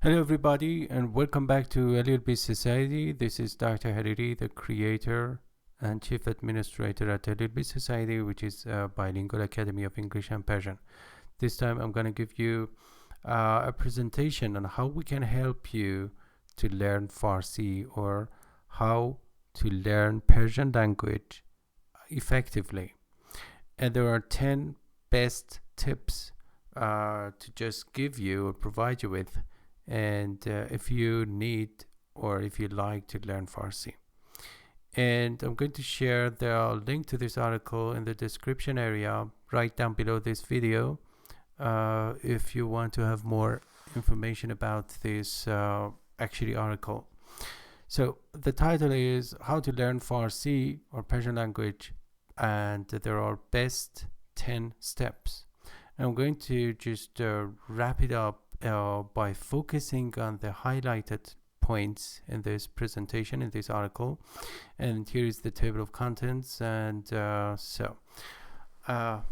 Hello everybody and welcome back to LELB Society. This is Dr. Hariri, the creator and chief administrator at LELB Society, which is a bilingual academy of English and Persian. This time I'm going to give you a presentation on how we can help you to learn Farsi or how to learn Persian language effectively. And there are 10 best tips to just give you or provide you with, and if you need or if you like to learn Farsi. And I'm going to share the link to this article in the description area right down below this video if you want to have more information about this article. So the title is How to Learn Farsi or Persian Language, and there are best 10 steps. And I'm going to just wrap it up by focusing on the highlighted points in this presentation, in this article. And here is the table of contents. And so the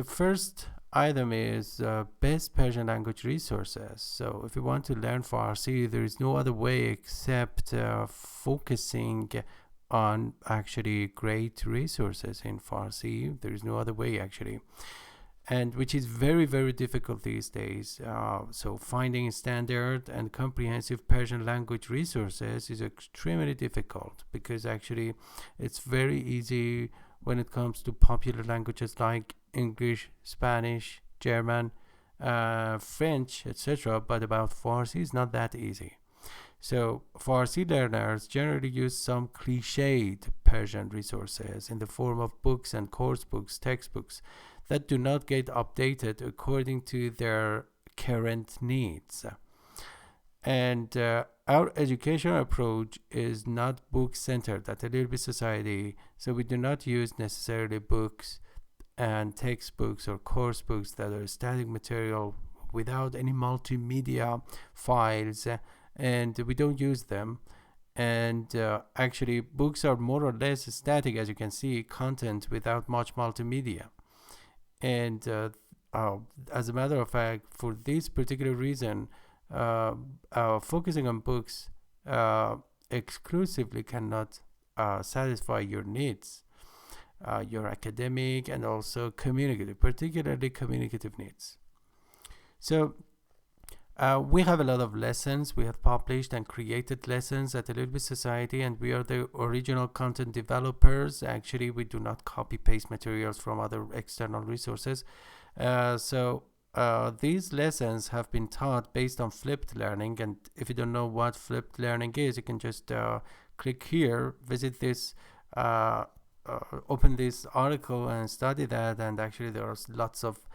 first item is best Persian language resources. So if you want to learn Farsi, there is no other way except focusing on actually great resources in Farsi. There is no other way actually, and which is very, very difficult these days. So finding standard and comprehensive Persian language resources is extremely difficult, because actually it's very easy when it comes to popular languages like English, Spanish, German, French, etc. But about Farsi is not that easy. So Farsi learners generally use some cliched Persian resources in the form of books and course books, textbooks, that do not get updated according to their current needs. And our educational approach is not book-centered at the LELB Society, so we do not use necessarily books and textbooks or course books that are static material without any multimedia files, and we don't use them. And actually books are more or less static, as you can see, content without much multimedia. And as a matter of fact, for this particular reason, focusing on books exclusively cannot satisfy your needs, your academic and also communicative, particularly communicative needs. So we have a lot of lessons. We have published and created lessons at the LELB Society, and we are the original content developers. Actually, we do not copy paste materials from other external resources. So these lessons have been taught based on flipped learning. And if you don't know what flipped learning is, you can just click here, visit this, open this article and study that. And actually there are lots of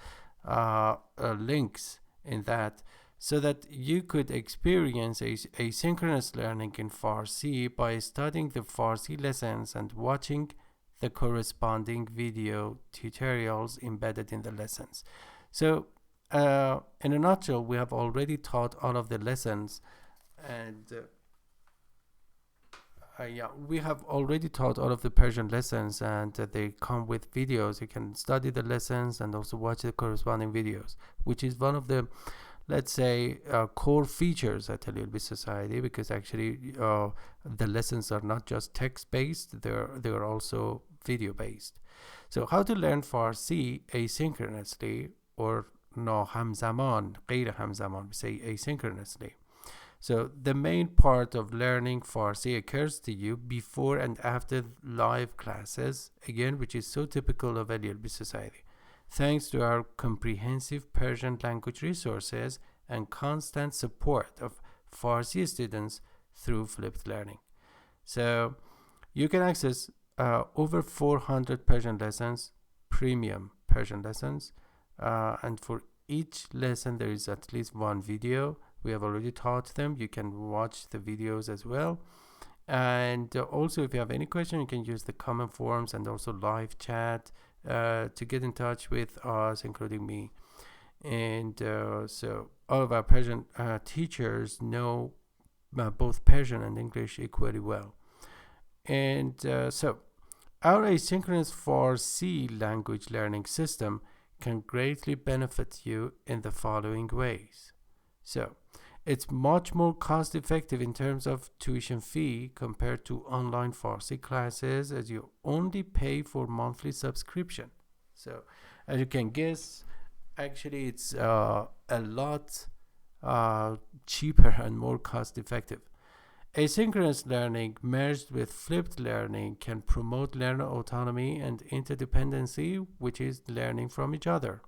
links in that, so that you could experience asynchronous learning in Farsi by studying the Farsi lessons and watching the corresponding video tutorials embedded in the lessons. So in a nutshell, we have already taught all of the lessons, and we have already taught all of the Persian lessons, and they come with videos. You can study the lessons and also watch the corresponding videos, which is one of the, let's say, core features at the LELB Society, because actually the lessons are not just text-based, they're also video-based. So how to learn Farsi asynchronously, or ناهمزمان غیر همزمان, we say asynchronously. So the main part of learning Farsi occurs to you before and after live classes, again, which is so typical of LELB Society, thanks to our comprehensive Persian language resources and constant support of Farsi students through flipped learning. So you can access over 400 Persian lessons, premium Persian lessons, and for each lesson there is at least one video. We have already taught them. You can watch the videos as well. And also, if you have any question, you can use the comment forums and also live chat to get in touch with us, including me. And so all of our Persian teachers know both Persian and English equally well. And so our asynchronous Farsi language learning system can greatly benefit you in the following ways. So it's much more cost effective in terms of tuition fee compared to online Farsi classes, as you only pay for monthly subscription. So as you can guess, actually it's a lot cheaper and more cost effective. Asynchronous learning merged with flipped learning can promote learner autonomy and interdependency, which is learning from each other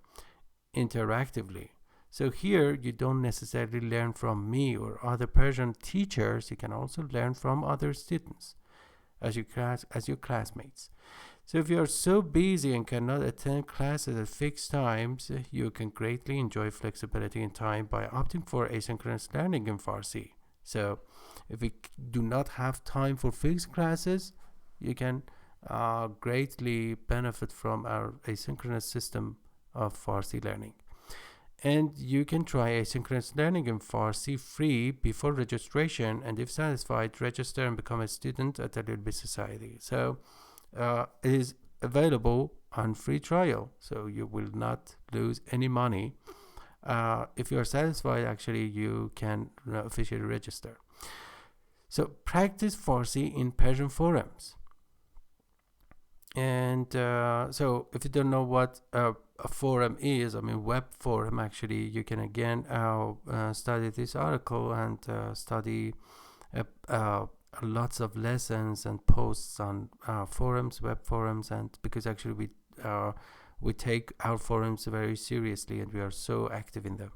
interactively. So here you don't necessarily learn from me or other Persian teachers. You can also learn from other students as your classmates. So if you are so busy and cannot attend classes at fixed times, you can greatly enjoy flexibility in time by opting for asynchronous learning in Farsi. So if you do not have time for fixed classes, you can greatly benefit from our asynchronous system of Farsi learning. And you can try asynchronous learning in Farsi free before registration, and if satisfied, register and become a student at the LELB Society. So it is available on free trial, so you will not lose any money. If you are satisfied, actually, you can officially register. So practice Farsi in Persian forums. And so if you don't know what a forum is, I mean web forum, actually you can again study this article and study lots of lessons and posts on forums, web forums, and because actually we take our forums very seriously and we are so active in them.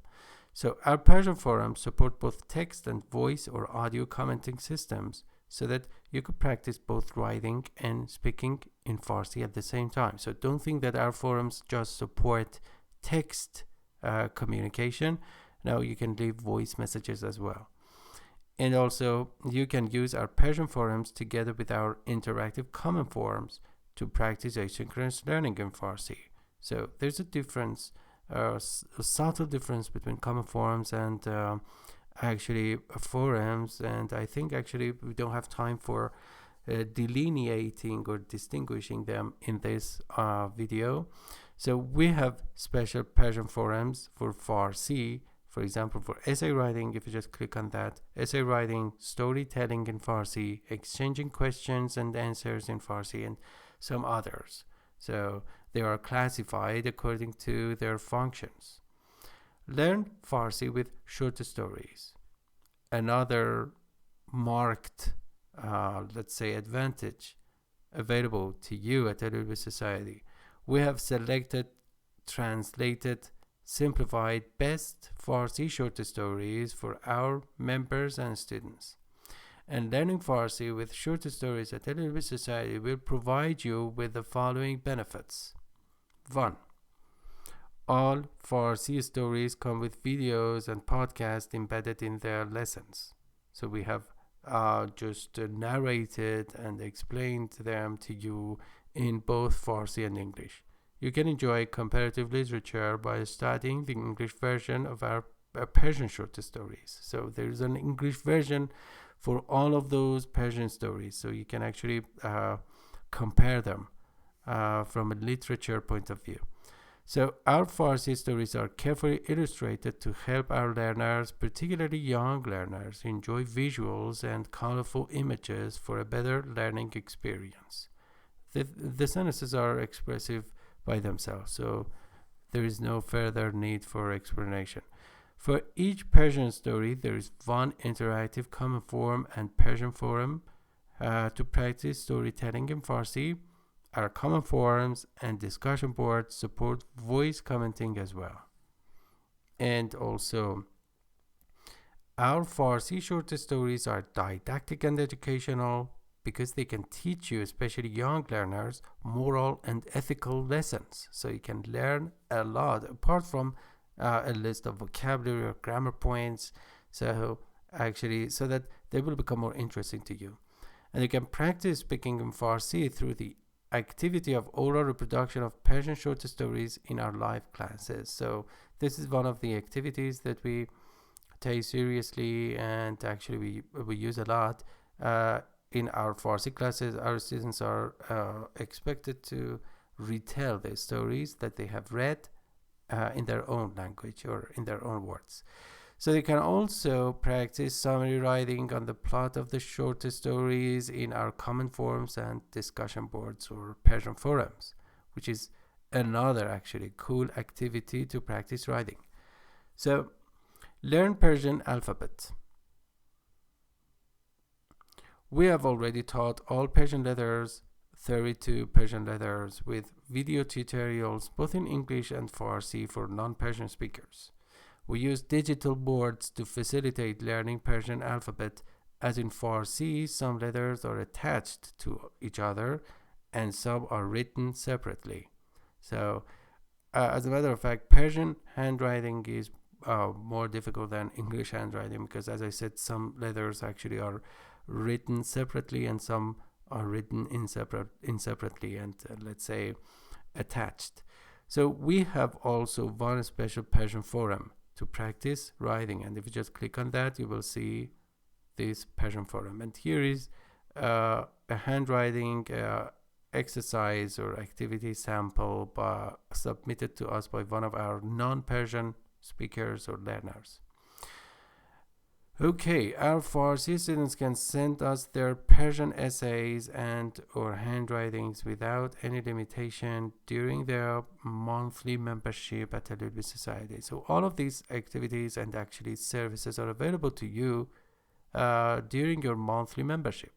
So our Persian forums support both text and voice or audio commenting systems, so that you could practice both writing and speaking in Farsi at the same time. So don't think that our forums just support text communication. No, you can leave voice messages as well. And also, you can use our Persian forums together with our interactive common forums to practice asynchronous learning in Farsi. So there's a difference, a subtle difference between common forums and actually forums, and I think actually we don't have time for delineating or distinguishing them in this video. So we have special Persian forums for Farsi, for example, for essay writing. If you just click on that, essay writing, storytelling in Farsi, exchanging questions and answers in Farsi, and some others. So they are classified according to their functions. Learn Farsi with short stories. Another marked, let's say, advantage available to you at LELB Society. We have selected, translated, simplified best Farsi short stories for our members and students. And learning Farsi with short stories at LELB Society will provide you with the following benefits. 1. All Farsi stories come with videos and podcasts embedded in their lessons. So we have just narrated and explained them to you in both Farsi and English. You can enjoy comparative literature by studying the English version of our Persian short stories. So there's an English version for all of those Persian stories. So you can actually compare them from a literature point of view. So our Farsi stories are carefully illustrated to help our learners, particularly young learners, enjoy visuals and colorful images for a better learning experience. The sentences are expressive by themselves, so there is no further need for explanation. For each Persian story, there is one interactive common forum and Persian forum to practice storytelling in Farsi. Our common forums and discussion boards support voice commenting as well. And also, our Farsi short stories are didactic and educational because they can teach you, especially young learners, moral and ethical lessons. So you can learn a lot apart from a list of vocabulary or grammar points. So actually, so that they will become more interesting to you. And you can practice speaking in Farsi through the activity of oral reproduction of Persian short stories in our live classes. So this is one of the activities that we take seriously, and actually we use a lot in our Farsi classes. Our students are expected to retell the stories that they have read in their own language or in their own words. So they can also practice summary writing on the plot of the short stories in our common forums and discussion boards or Persian forums, which is another actually cool activity to practice writing. So learn Persian alphabet. We have already taught all Persian letters, 32 Persian letters, with video tutorials both in English and Farsi for non-Persian speakers. We use digital boards to facilitate learning Persian alphabet, as in Farsi, some letters are attached to each other and some are written separately. So, as a matter of fact, Persian handwriting is more difficult than English handwriting because, as I said, some letters actually are written separately and some are written separately and let's say attached. So we have also one special Persian forum to practice writing, and if you just click on that, you will see this Persian forum, and here is a handwriting exercise or activity sample submitted to us by one of our non-Persian speakers or learners. Okay, our Farsi students can send us their Persian essays and or handwritings without any limitation during their monthly membership at the LELB Society. So all of these activities and actually services are available to you during your monthly membership.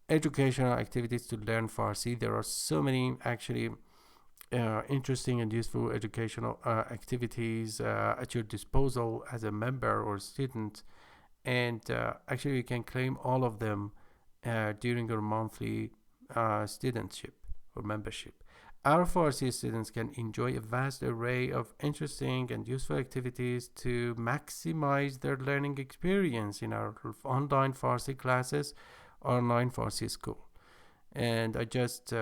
Educational activities to learn Farsi. There are so many actually interesting and useful educational activities at your disposal as a member or student, and actually you can claim all of them during your monthly studentship or membership. Our Farsi students can enjoy a vast array of interesting and useful activities to maximize their learning experience in our online Farsi classes, online Farsi school. And I just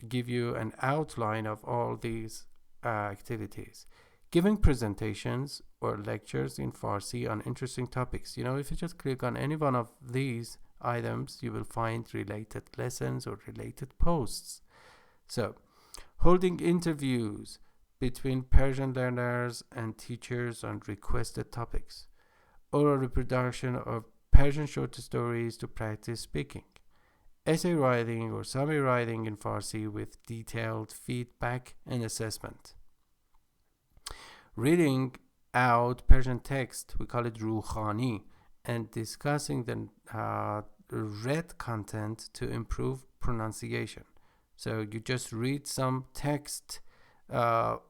give you an outline of all these activities. Giving presentations or lectures in Farsi on interesting topics. You know, if you just click on any one of these items, you will find related lessons or related posts. So, holding interviews between Persian learners and teachers on requested topics. Oral reproduction of Persian short stories to practice speaking. Essay writing or summary writing in Farsi with detailed feedback and assessment. Reading out Persian text, we call it rukhani, and discussing the read content to improve pronunciation. So you just read some text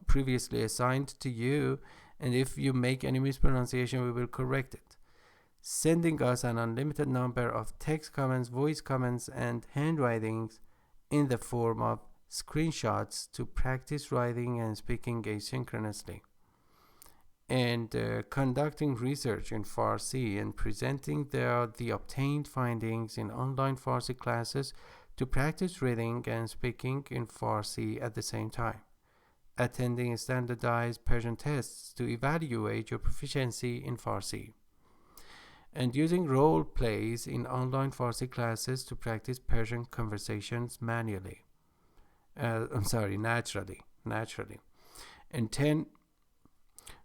previously assigned to you, and if you make any mispronunciation, we will correct it. Sending us an unlimited number of text comments, voice comments, and handwritings in the form of screenshots to practice writing and speaking asynchronously. And conducting research in Farsi and presenting the obtained findings in online Farsi classes to practice reading and speaking in Farsi at the same time. Attending standardized Persian tests to evaluate your proficiency in Farsi. And using role plays in online Farsi classes to practice Persian conversations naturally. And 10,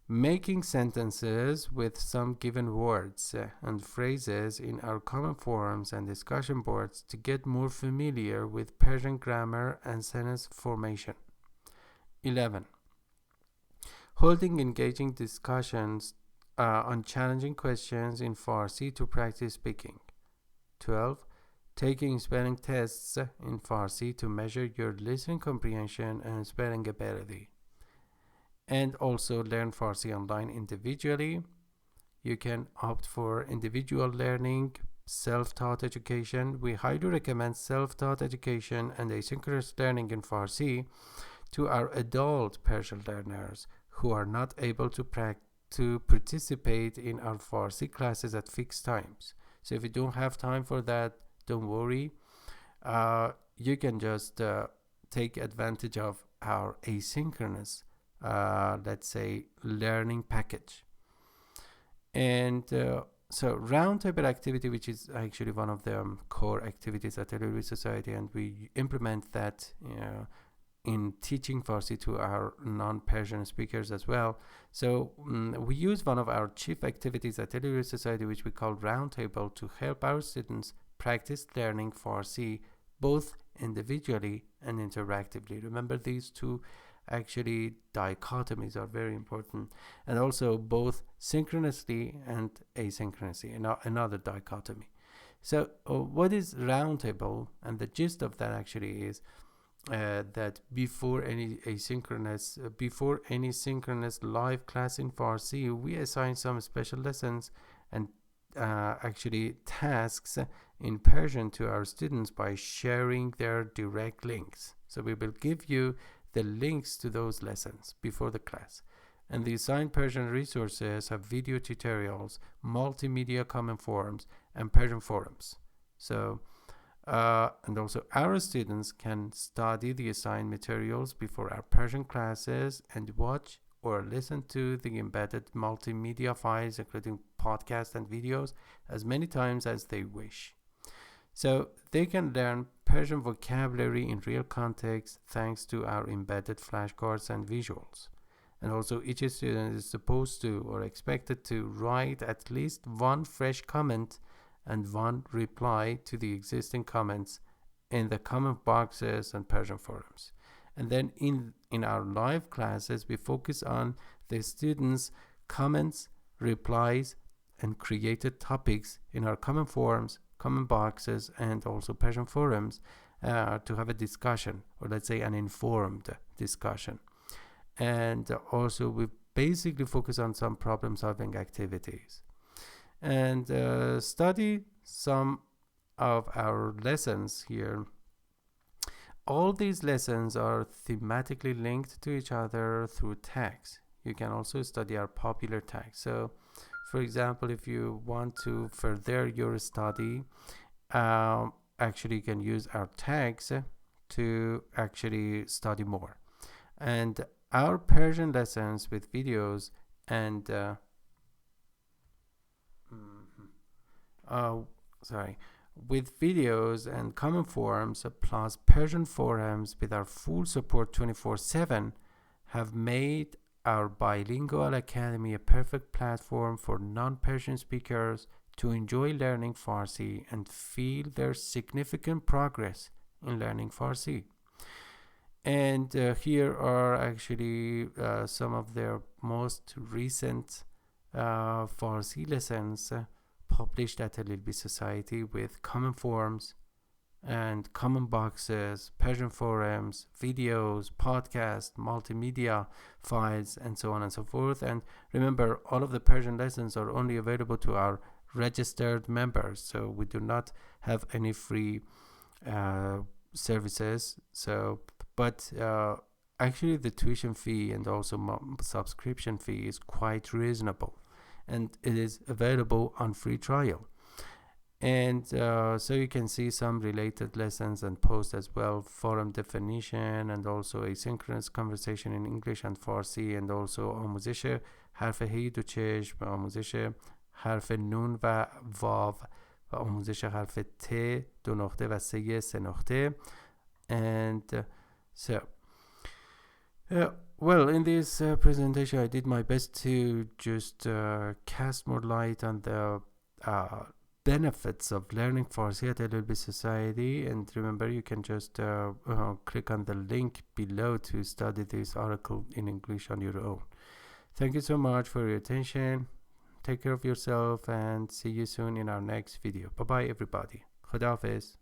making sentences with some given words and phrases in our common forums and discussion boards to get more familiar with Persian grammar and sentence formation. 11, holding engaging discussions on challenging questions in Farsi to practice speaking. 12, taking spelling tests in Farsi to measure your listening comprehension and spelling ability. And also learn Farsi online individually. You can opt for individual learning, self-taught education. We highly recommend self-taught education and asynchronous learning in Farsi to our adult Persian learners who are not able to participate in our Farsi classes at fixed times. So if you don't have time for that, don't worry. You can just take advantage of our asynchronous let's say learning package. And so Roundtable activity, which is actually one of the core activities at the LELB Society, and we implement that in teaching Farsi to our non-Persian speakers as well. So we use one of our chief activities at LELB Society, which we call Roundtable, to help our students practice learning Farsi both individually and interactively. Remember, these two actually dichotomies are very important, and also both synchronously and asynchronously, another dichotomy. So what is Roundtable? And the gist of that actually is that before any synchronous live class in Farsi, we assign some special lessons and actually tasks in Persian to our students by sharing their direct links. So we will give you the links to those lessons before the class. And the assigned Persian resources have video tutorials, multimedia common forums, and Persian forums. So and also our students can study the assigned materials before our Persian classes and watch or listen to the embedded multimedia files, including podcasts and videos, as many times as they wish. So they can learn Persian vocabulary in real context thanks to our embedded flashcards and visuals. And also each student is supposed to or expected to write at least one fresh comment and one reply to the existing comments in the comment boxes and Persian forums. And then in our live classes, we focus on the students' comments, replies, and created topics in our comment forums, comment boxes, and also Persian forums to have a discussion, or let's say an informed discussion. And also we basically focus on some problem-solving activities. And study some of our lessons here. All these lessons are thematically linked to each other through tags. You can also study our popular tags. So, for example, if you want to further your study, actually you can use our tags to actually study more. And our Persian lessons with videos and with videos and common forums plus Persian forums with our full support 24/7 have made our bilingual academy a perfect platform for non-Persian speakers to enjoy learning Farsi and feel their significant progress in learning Farsi. And here are actually some of their most recent Farsi lessons published at the LELB Society with common forums and common boxes, Persian forums, videos, podcasts, multimedia files, and so on and so forth. And remember, all of the Persian lessons are only available to our registered members, so we do not have any free services. But actually the tuition fee and also subscription fee is quite reasonable, and it is available on free trial. And so you can see some related lessons and posts as well, forum definition and also asynchronous conversation in English and Farsi, and also آموزش حرف هی دو چشم، آموزش حرف نون و واو و آموزش حرف ت دو نقطه و سه نقطه. And well, in this presentation I did my best to just cast more light on the benefits of learning Farsi at LELB Society. And remember, you can just click on the link below to study this article in English on your own. Thank you so much for your attention. Take care of yourself and see you soon in our next video. Bye bye everybody. Khuda Hafiz.